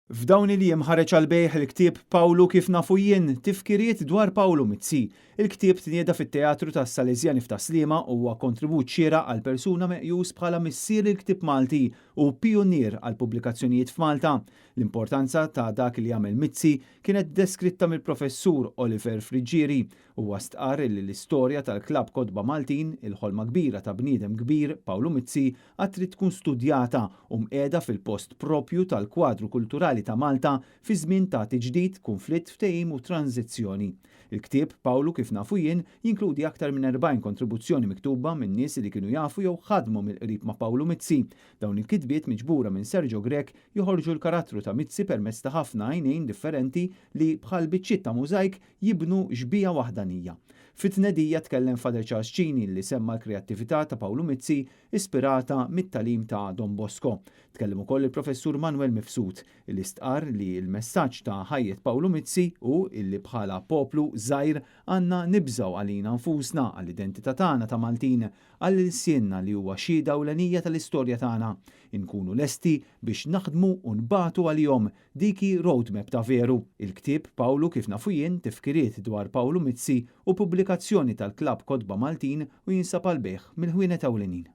F'dawn il-jiem ħareġ għal-bejħ il-ktieb Pawlu kif nafu jien, tifkiriet dwar Pawlu Mizzi. Il-ktieb tnieda fit-Teatru tas-Salesjani f'Taslima huwa kontribut xieraq għal persuna meqjus bħala missier il-ktieb Malti u pionier għal pubblikazzjonijiet f'Malta. L-importanza ta' dak li jagħmel Mizzi kienet deskritta mill-professur Oliver Friġġieri u stqarr li l-istorja tal-Klabb Kotba Maltin, il-ħolma kbira ta' bniedem kbir Pawlu Mizzi għad trid tkun studjata u mqiegħda fil-post propju tal-kwadru kulturali ta' Malta fi żmien ta' tiġdid, kunflitt, ftehim u tranzizzjoni. Il-ktieb Pawlu kif nafu jien jinkludi aktar minn 40 kontribuzzjoni miktuba minn nies li kienu jafu jew ħadmu mill-qrib ma' Pawlu Mizzi. Dawn il-kitbiet miġbura minn Sergio Grek joħorġu l-karattru ta' Mizzi permezz ta' ħafna għajnejn differenti li bħal biċċiet ta' mużajk jibnu xbija waħdanija. Fit-tnedija tkellem Fader Charles Cini li semma l-kreattività ta' Pawlu Mizzi ispirata mit-talim ta' Don Bosco. Tkellem ukoll il-professur Manuel Mifsud li stqarr li l-messaġġ ta' ħajjet Pawlu Mizzi u illi bħala poplu żgħir għandna nibżgħu għalina nfusna għall-identità tagħna ta' Maltin għall-insienna li huwa xhieda ewlenija tal-istorja tagħna. Inkunu lesti biex naħdmu u nbagħtu għalihom diki roadmap ta' veru. Il-ktieb Pawlu kif nafu jien tifkiriet dwar Pawlu Mizzi u pubblikazzjoni tal-Klabb Kotba Maltin u jinsab għal-bejħ mill-ħwienet ewlenin.